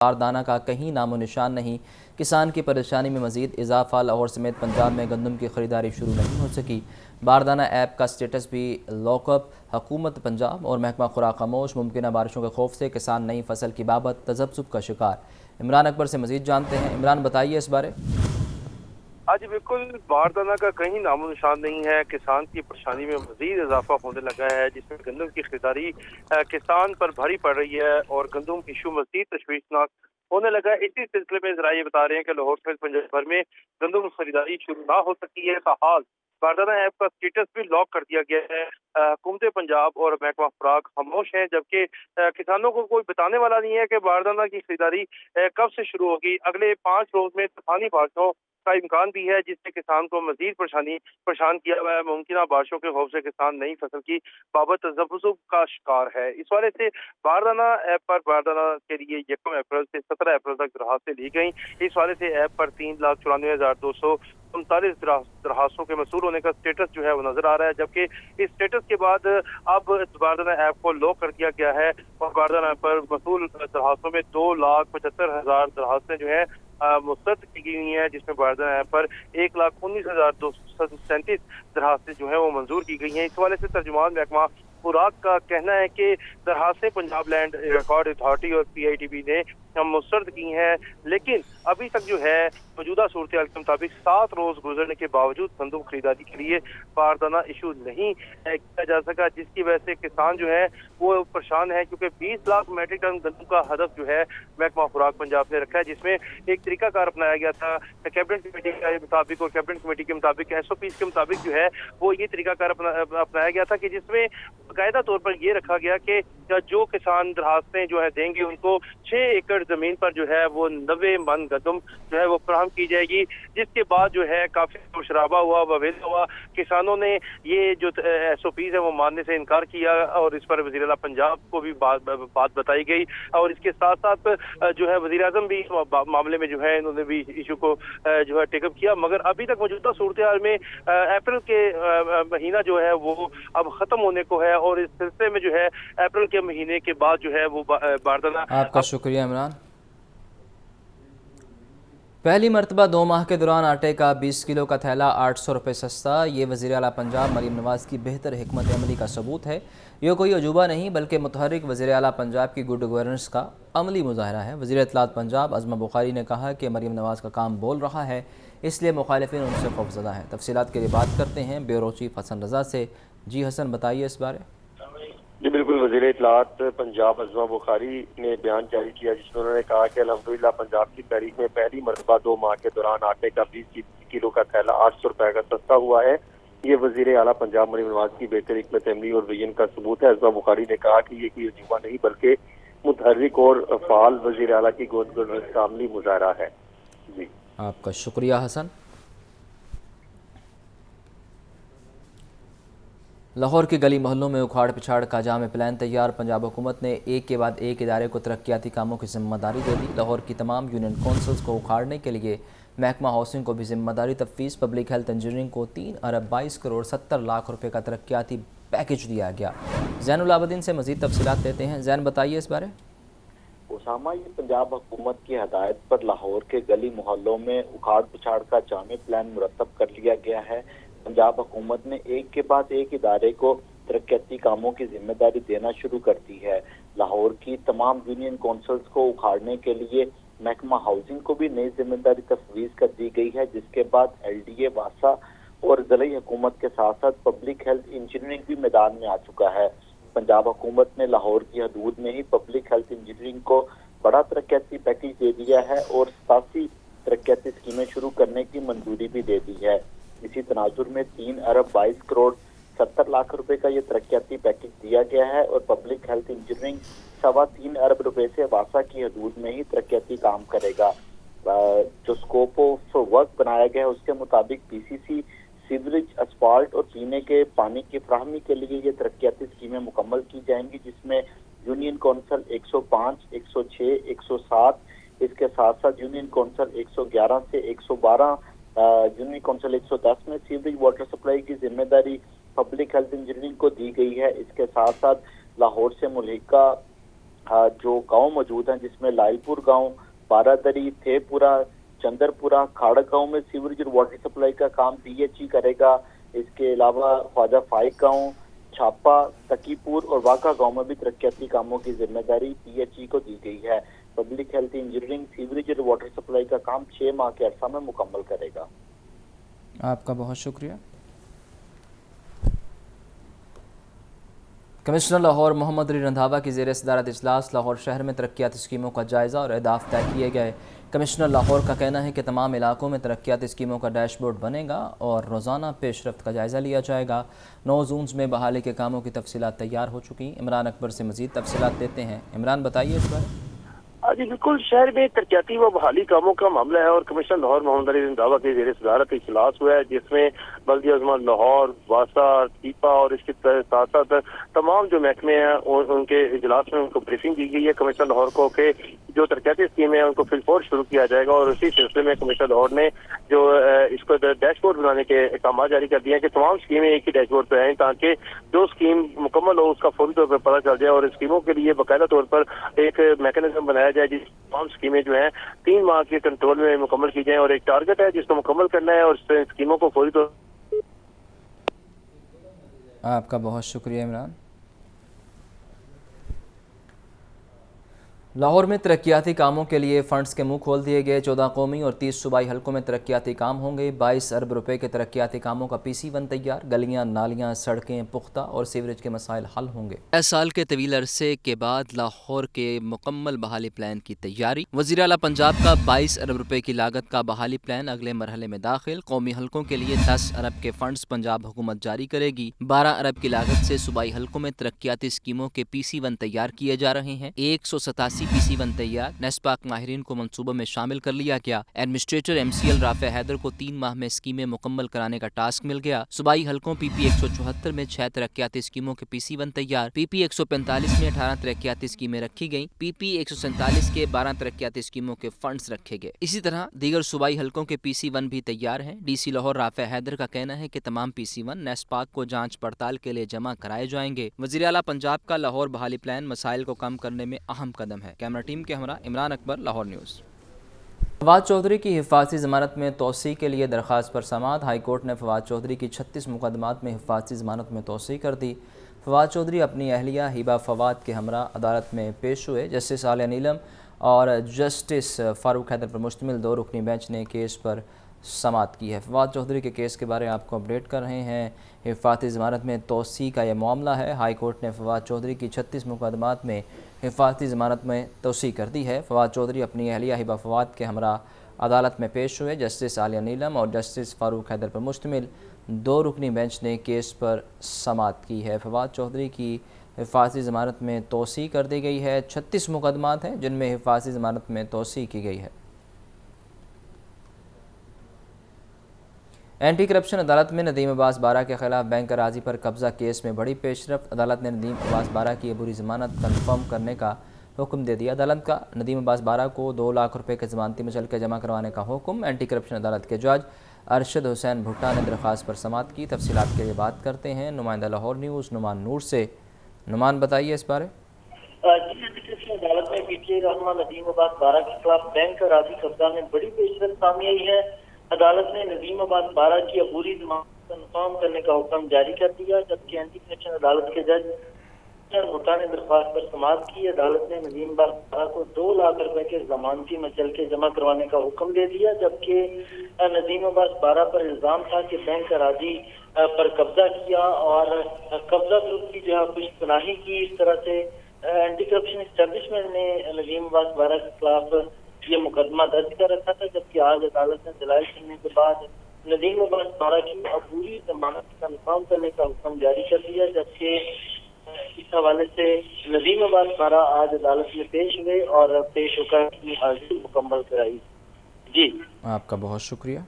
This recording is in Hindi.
बारदाना का कहीं नामो निशान नहीं। किसान की परेशानी में मजीद इजाफा। लाहौर समेत पंजाब में गंदम की खरीदारी शुरू नहीं हो सकी। बारदाना ऐप का स्टेटस भी लॉकअप। हुकूमत पंजाब और महकमा खुराक खामोश। मुमकिन बारिशों के खौफ से किसान नई फसल की बाबत तजब्जुब का शिकार। इमरान अकबर से मजीद जानते हैं। इमरान, बताइए इस बारे। आज बिल्कुल बारदाना का कहीं नामो निशान नहीं है। किसान की परेशानी में मजीद इजाफा होने लगा है, जिसमें गंदम की खरीदारी किसान पर भारी पड़ रही है और गंदम इशू मजीद तशवीशनाक होने लगा है। इसी सिलसिले में जरा ये बता रहे हैं कि लाहौर समेत पंजाब भर में गंदम खरीदारी शुरू ना हो सकी है। ताहाल बारदाना ऐप का स्टेटस भी लॉक कर दिया गया है। हुकूमत पंजाब और महकमा खुराक खामोश है, जबकि किसानों को कोई बताने वाला नहीं है कि बारदाना की खरीदारी कब से शुरू होगी। अगले 5 रोज में तूफानी बारिशों का इम्कान भी है, जिससे किसान को मजीद परेशान किया हुआ है। मुमकिन बारिशों के खौफ से किसान नई फसल की बाबत तजब्जुब का शिकार है। इस वाले से बारदाना ऐप पर बारदाना के लिए 1 अप्रैल से 17 अप्रैल तक दरखास्तें ली गई। इस वाले से ऐप पर 3,94,239 दरखास्तों के मसूल होने का स्टेटस जो है वो नजर आ रहा है, जबकि इस स्टेटस के बाद अब बारदाना ऐप को लॉक कर दिया गया है और बारदाना ऐप पर मसूल दरखास्तों में 2,75,000 दरखास्तें जो है मुस्तरद की गई है, जिसमें बारदाना ऐप पर 1,19,237 दरखास्तें जो है वो मंजूर की गई हैं। इस हवाले से तर्जुमान महकमा खुराक का कहना है कि दरखास्तें पंजाब लैंड रिकॉर्ड अथॉरिटी और PITB ने मुस्तरद की हैं, लेकिन अभी तक जो है मौजूदा सूरत हाल के मुताबिक 7 रोज गुजरने के बावजूद गंदम खरीदारी के लिए बारदाना इशू नहीं किया जा सका, जिसकी वजह से किसान जो है वो परेशान है, क्योंकि 20 लाख मेट्रिक टन गंदम का हदफ जो है महकमा खुराक पंजाब ने रखा है, जिसमें एक तरीकाकार अपनाया गया था कैबिनेट कमेटी के मुताबिक और कैबिनेट कमेटी के मुताबिक SOPs के मुताबिक जो है वो ये तरीकाकार अपनाया गया था कि जिसमें बाकायदा तौर पर ये रखा गया कि जो किसान दरखास्तें जो है देंगे उनको 6 एकड़ जमीन पर जो है वो 90 मन गंदम जो है वो फराहम की जाएगी, जिसके बाद जो है काफी शराबा हुआ, ववेला हुआ। किसानों ने ये जो SOPs है वो मानने से इनकार किया और इस पर वज़ीर आला पंजाब को भी बात बताई गई और इसके साथ साथ जो है वज़ीर आज़म भी इस मामले में जो है इन्होंने भी इशू को जो है टेकअप किया, मगर अभी तक मौजूदा सूरत हाल में अप्रैल के महीना जो है वो अब खत्म होने को है और इस सिलसिले में जो है अप्रैल के महीने के बाद जो है वो बारदाना। आपका शुक्रिया इमरान। पहली मरतबा 2 माह के दौरान आटे का 20 किलो का थैला 800 रुपये सस्ता। ये वज़ीर आला पंजाब मरीम नवाज़ की बेहतर हिकमत अमली का सबूत है। यह कोई अजूबा नहीं बल्कि मुतहर्रिक वज़ीर आला पंजाब की गुड गवर्नेंस का अमली मुजाहरा है। वज़ीर इत्तलात पंजाब अज़मा बुखारी ने कहा कि मरीम नवाज़ का काम बोल रहा है, इसलिए मुखालिफिन उनसे खौफज़दा हैं। तफसीलात के लिए बात करते हैं ब्यूरो चीफ हसन रज़ा से। जी हसन, बताइए इस बारे। जी बिल्कुल, वज़ीर इत्तलात पंजाब अज़मा बुखारी ने बयान जारी किया, जिसमें उन्होंने कहा कि अल्हम्दुलिल्लाह पंजाब की तारीख में पहली मरतबा 2 माह के दौरान आटे का 20 किलो का थैला 800 रुपए का सस्ता हुआ है। ये वज़ीर आला पंजाब मरीम नवाज की बेहतर हिकमत अमली और विजन का सबूत है। अज़मा बुखारी ने कहा कि ये कोई अजूबा नहीं बल्कि मुतहर्रिक और फाल वज़ीर आला की गुड गवर्नेंस का अमली मुजाहरा है। जी, आपका शुक्रिया हसन। लाहौर के गली मोहल्लों में उखाड़ पिछाड़ का जाम प्लान तैयार। पंजाब हुकूमत ने एक के बाद एक इदारे को तरक्याती कामों की जिम्मेदारी दे दी। लाहौर की तमाम यूनियन कौंसल्स को उखाड़ने के लिए महकमा हाउसिंग को भी जिम्मेदारी तफवीज़। पब्लिक हेल्थ इंजीनियरिंग को 3 अरब 22 करोड़ 70 लाख रुपये का तरक्याती पैकेज दिया गया। ज़ैनुल आबदीन से मज़ीद तफसीलात देते हैं। ज़ैन, बताइए इस बारे। उसामा, ये पंजाब हुकूमत की हदायत पर लाहौर के गली मोहल्लों में उखाड़ पिछाड़ का जामे प्लान मुरतब कर लिया गया है। पंजाब हुकूमत ने एक के बाद एक इदारे को तरक्याती कामों की जिम्मेदारी देना शुरू कर दी है। लाहौर की तमाम यूनियन कौंसल्स को उखाड़ने के लिए महकमा हाउसिंग को भी नई जिम्मेदारी तफवीज़ कर दी गई है, जिसके बाद LDA वासा और ज़िला हुकूमत के साथ साथ पब्लिक हेल्थ इंजीनियरिंग भी मैदान में आ चुका है। पंजाब हुकूमत ने लाहौर की हदूद में ही पब्लिक हेल्थ इंजीनियरिंग को बड़ा तरक्याती पैकेज दे दिया है और 87 तरक्याती स्कीमें शुरू करने की मंजूरी भी दे दी है। इसी तनाजुर में 3 अरब 22 करोड़ 70 लाख रुपए का ये तरक्याती पैकेज दिया गया है और पब्लिक हेल्थ इंजीनियरिंग 3.25 अरब रुपए से वासा की हदूद में ही तरक्याती काम करेगा। जो स्कोप ऑफ वर्क बनाया गया है उसके मुताबिक PCC, सीवरेज, असफाल्ट और पीने के पानी की फराहमी के लिए ये तरक्याती स्कीमें मुकम्मल की जाएंगी, जिसमें यूनियन कौंसल 105, 106, 107, इसके साथ साथ यूनियन कौंसल 111 से 112, यूनियन कौंसल 110 में सीवरेज वाटर सप्लाई की जिम्मेदारी पब्लिक हेल्थ इंजीनियरिंग को दी गई है। इसके साथ साथ लाहौर से मुल्हिका जो गांव मौजूद हैं, जिसमें लालपुर गांव, बारादरी, थेपुरा, चंदरपुरा, खाड़क गांव में सीवरेज और वाटर सप्लाई का काम DHE करेगा। इसके अलावा ख्वाजा फाइक गांव, छापा, तकीपुर और वाका गांव में भी तरक्याती कामों की जिम्मेदारी DHE को दी गई है। पब्लिक हेल्थ इंजीनियरिंग सीवरेज और वाटर सप्लाई का काम 6 माह के अरसा में मुकम्मल करेगा। आपका बहुत शुक्रिया। कमिश्नर लाहौर मोहम्मद अली रंधावा की ज़ेर सदारत इजलास लाहौर शहर में तरक्याती स्कीमों का जायज़ा और अहदाफ तय किए गए। कमिश्नर लाहौर का कहना है कि तमाम इलाकों में तरक्याती स्कीमों का डैशबोर्ड बनेगा और रोज़ाना पेशरफ्त का जायज़ा लिया जाएगा। 9 ज़ोन्स में बहाली के कामों की तफसीलात तैयार हो चुकी। इमरान अकबर से मज़ीद तफसीलात देते हैं। इमरान, बताइए इस बारे। जी बिल्कुल, शहर में तरक्याती व बहाली कामों का मामला है और कमिश्नर लाहौर मोहम्मद अली रंधावा की ज़ेर सदारत इजलास हुआ है, जिसमें बल्दिया अजमान लाहौर, वासा, टीपा और इसके साथ साथ तमाम जो महकमे हैं उनके इजलास में उनको ब्रीफिंग दी गई है कमिश्नर लाहौर को कि जो तरक्याती स्कीमें हैं उनको फिलफौर शुरू किया जाएगा। और उसी सिलसिले में कमिश्नर लाहौर ने जो इसको डैशबोर्ड बनाने के काम जारी कर दिए हैं कि तमाम स्कीमें एक ही डैशबोर्ड पर आएँ, ताकि जो स्कीम मुकम्मल हो उसका फौरी तौर पर पता चल जाए और स्कीमों के लिए बाकायदा तौर पर एक मैकेनिज्म बनाया जाए जिस तमाम स्कीमें जो हैं 3 माह के कंट्रोल में मुकम्मल की जाए और एक टारगेट है जिसको मुकम्मल करना है और स्कीमों को फौरी तौर। आपका बहुत शुक्रिया इमरान। लाहौर में तरक्याती कामों के लिए फ़ंड्स के मुंह खोल दिए गए। 14 कौमी और 30 सूबाई हलकों में तरक्याती काम होंगे। 22 अरब रुपए के तरक्याती कामों का PC1 तैयार। गलियां, नालियां, सड़कें पुख्ता और सीवरेज के मसाइल हल होंगे। 6 साल के तवील अरसे के बाद लाहौर के मुकम्मल बहाली प्लान की तैयारी। वज़ीर आला पंजाब का 22 अरब रुपए की लागत का बहाली प्लान अगले मरहले में दाखिल। कौमी हलकों के लिए 10 अरब के फंड्स पंजाब हुकूमत जारी करेगी। 12 अरब की लागत से सूबाई हलकों में तरक्याती स्कीमों के PC1 तैयार किए जा रहे हैं। 187 PC1 तैयार। नेस्पाक माहिरीन को मंसूबों में शामिल कर लिया गया। एडमिनिस्ट्रेटर MCL राफे हैदर को 3 माह में स्कीमें मुकम्मल कराने का टास्क मिल गया। सूबाई हलकों PP 174 में 6 तरक्याती स्कीमों के PC1 तैयार। PP 145 में 18 तरक्याती स्कीमें रखी गई। PP 147 के 12 तरक्याती स्कीमों के फंड्स रखे गए। इसी तरह दीगर सूबाई हलकों के PC1 भी तैयार हैं। DC लाहौर राफे हैदर का कहना है कि तमाम PC1 नेस्पाक को जांच पड़ताल के लिए जमा कराए जाएंगे। वज़ीर आला पंजाब का लाहौर बहाली प्लान मसाइल को कम करने में अहम कदम है। कैमरा टीम के हमरा इमरान अकबर, लाहौर न्यूज़। फवाद चौधरी की हिफाजती ज़मानत में तोसी के लिए दरख्वास्त पर समाअत। हाई कोर्ट ने फवाद चौधरी की 36 मुकदमात में हिफाजती ज़मानत में तोसी कर दी। फवाद चौधरी अपनी अहलिया हिबा फवाद के हमरा अदालत में पेश हुए। जस्टिस आलिया नीलम और जस्टिस फ़ारूक हैदर पर मुश्तमिल 2 रुकनी बेंच ने केस पर समाअत की है। फवाद चौधरी के केस के बारे में आपको अपडेट कर रहे हैं। हिफाजती ज़मानत में तोसी का यह मामला है। हाई कोर्ट ने फवाद चौधरी की 36 मुकदमात में हिफाजती ज़मानत में तोसी कर दी है। फवाद चौधरी अपनी अहलिया हिबा फवाद के हमरा अदालत में पेश हुए। जस्टिस आलिया नीलम और जस्टिस फ़ारूक हैदर पर मुश्तमिल 2 रुकनी बेंच ने केस पर समाअत की है। फवाद चौधरी की हिफाजती ज़मानत में तोसी कर दी गई है। 36 मुकदमात हैं जिनमें हिफाजती ज़मानत में तोसी की गई है। एंटी करप्शन अदालत में नदीम अब्बास बारा के खिलाफ बैंक अराजी पर कब्जा केस में बड़ी पेशरफ्त। अदालत ने नदीम अब्बास बारा की अबूरी ज़मानत कन्फर्म करने का हुक्म दे दिया। अदालत का नदीम अब्बास बारा को 2 लाख रुपए के ज़मानती मुचलके जमा करवाने का हुक्म। एंटी करप्शन अदालत के जज अरशद हुसैन भुट्टा ने दरख्वास्त पर समाअत की। तफसीलात के लिए बात करते हैं नुमाइंदा लाहौर न्यूज़ नुमान नूर से। नुमान, बताइए इस बारे। अदालत में PTI रहनुमा नदीम अब्बास बारा के खिलाफ बैंक अराजी कब्जा में बड़ी पेशरफ्त सामने आई है। अदालत ने नदीम अब्बास बारा की अबूरी ज़मानत कन्फर्म करने का हुक्म जारी कर दिया, जबकि एंटी करप्शन अदालत के जज भुट्टा ने दरख्वास्त पर समाअत की। अदालत ने नदीम अब्बास बारा को 2 लाख रुपए के ज़मानती मुचलके जमा करवाने का हुक्म दे दिया, जबकि नदीम अब्बास बारा पर इल्ज़ाम था कि बैंक अराजी पर कब्जा किया और कब्जा ग्रुप की जो है पुश्तपनाही की। इस तरह से एंटी करप्शन एस्टेब्लिशमेंट ने नदीम अब्बास बारा के खिलाफ ये मुकदमा दर्ज कर रखा था, जबकि आज अदालत ने दलाइल सुनने के बाद नदीम अब्बास बारा की अबूरी ज़मानत कन्फर्म करने का हुक्म जारी कर दिया, जबकि इस हवाले से नदीम अब्बास बारा आज अदालत में पेश हुए और पेश होकर अपनी हाजिरी मुकम्मल कराई। जी, आपका बहुत शुक्रिया।